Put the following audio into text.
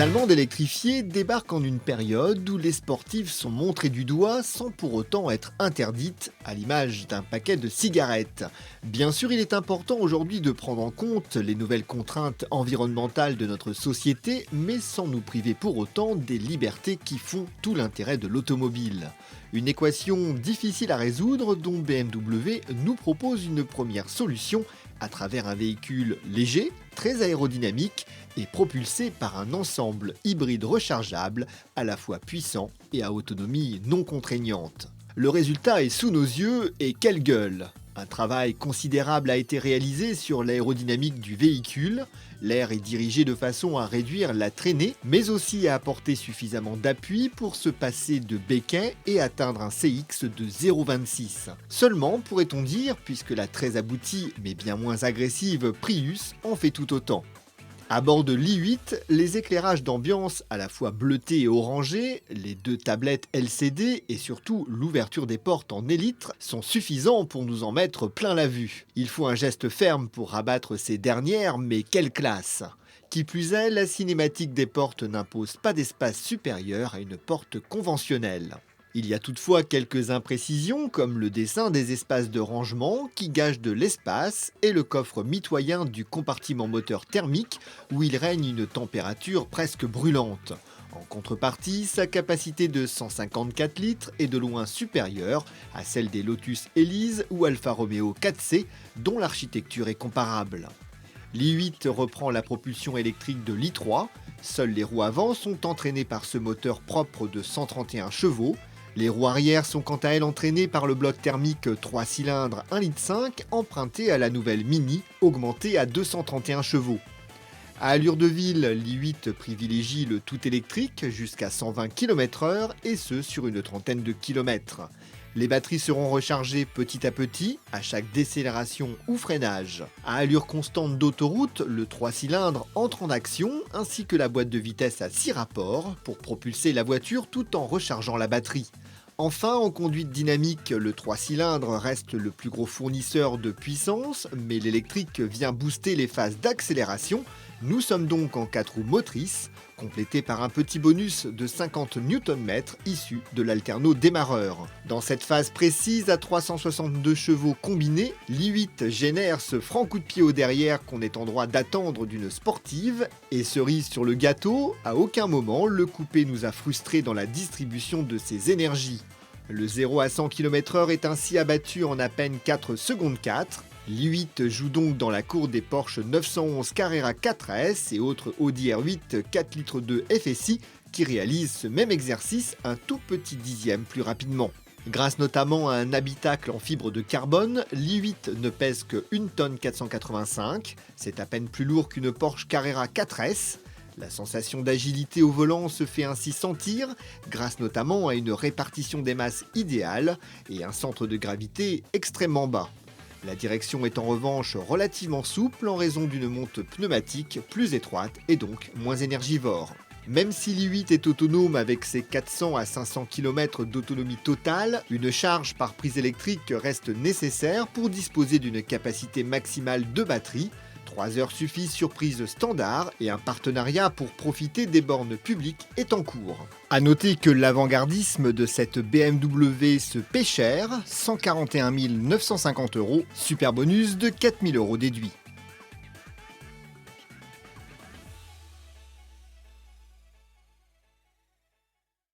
Cette Allemande électrifiée débarque en une période où les sportives sont montrées du doigt sans pour autant être interdites, à l'image d'un paquet de cigarettes. Bien sûr, il est important aujourd'hui de prendre en compte les nouvelles contraintes environnementales de notre société, mais sans nous priver pour autant des libertés qui font tout l'intérêt de l'automobile. Une équation difficile à résoudre dont BMW nous propose une première solution à travers un véhicule léger, très aérodynamique et propulsé par un ensemble hybride rechargeable à la fois puissant et à autonomie non contraignante. Le résultat est sous nos yeux et quelle gueule! Un travail considérable a été réalisé sur l'aérodynamique du véhicule. L'air est dirigé de façon à réduire la traînée, mais aussi à apporter suffisamment d'appui pour se passer de béquet et atteindre un CX de 0,26. Seulement, pourrait-on dire, puisque la très aboutie mais bien moins agressive Prius en fait tout autant. À bord de l'i8, les éclairages d'ambiance à la fois bleutés et orangés, les deux tablettes LCD et surtout l'ouverture des portes en élytre sont suffisants pour nous en mettre plein la vue. Il faut un geste ferme pour rabattre ces dernières, mais quelle classe! Qui plus est, la cinématique des portes n'impose pas d'espace supérieur à une porte conventionnelle. Il y a toutefois quelques imprécisions comme le dessin des espaces de rangement qui gagent de l'espace et le coffre mitoyen du compartiment moteur thermique où il règne une température presque brûlante. En contrepartie, sa capacité de 154 litres est de loin supérieure à celle des Lotus Elise ou Alfa Romeo 4C dont l'architecture est comparable. L'i8 reprend la propulsion électrique de l'i3, seules les roues avant sont entraînées par ce moteur propre de 131 chevaux. Les roues arrière sont quant à elles entraînées par le bloc thermique 3 cylindres 1,5 litre emprunté à la nouvelle Mini, augmentée à 231 chevaux. À allure de ville, l'i8 privilégie le tout électrique jusqu'à 120 km/h et ce sur une trentaine de kilomètres. Les batteries seront rechargées petit à petit, à chaque décélération ou freinage. À allure constante d'autoroute, le 3 cylindres entre en action, ainsi que la boîte de vitesse à 6 rapports, pour propulser la voiture tout en rechargeant la batterie. Enfin, en conduite dynamique, le 3 cylindres reste le plus gros fournisseur de puissance, mais l'électrique vient booster les phases d'accélération. Nous sommes donc en 4 roues motrices, complété par un petit bonus de 50 Nm issu de l'alterno démarreur. Dans cette phase précise à 362 chevaux combinés, l'i8 génère ce franc coup de pied au derrière qu'on est en droit d'attendre d'une sportive, et cerise sur le gâteau, à aucun moment le coupé nous a frustrés dans la distribution de ses énergies. Le 0 à 100 km/h est ainsi abattu en à peine 4 secondes 4. L'i8 joue donc dans la cour des Porsche 911 Carrera 4S et autres Audi R8 4 litres 2 FSI qui réalisent ce même exercice un tout petit dixième plus rapidement. Grâce notamment à un habitacle en fibre de carbone, l'i8 ne pèse que 1 tonne 485, c'est à peine plus lourd qu'une Porsche Carrera 4S. La sensation d'agilité au volant se fait ainsi sentir, grâce notamment à une répartition des masses idéale et un centre de gravité extrêmement bas. La direction est en revanche relativement souple en raison d'une monte pneumatique plus étroite et donc moins énergivore. Même si l'i8 est autonome avec ses 400 à 500 km d'autonomie totale, une charge par prise électrique reste nécessaire pour disposer d'une capacité maximale de batterie. 3 heures suffisent sur prise standard et un partenariat pour profiter des bornes publiques est en cours. A noter que l'avant-gardisme de cette BMW se paie cher, 141 950 €, super bonus de 4 000 € déduit.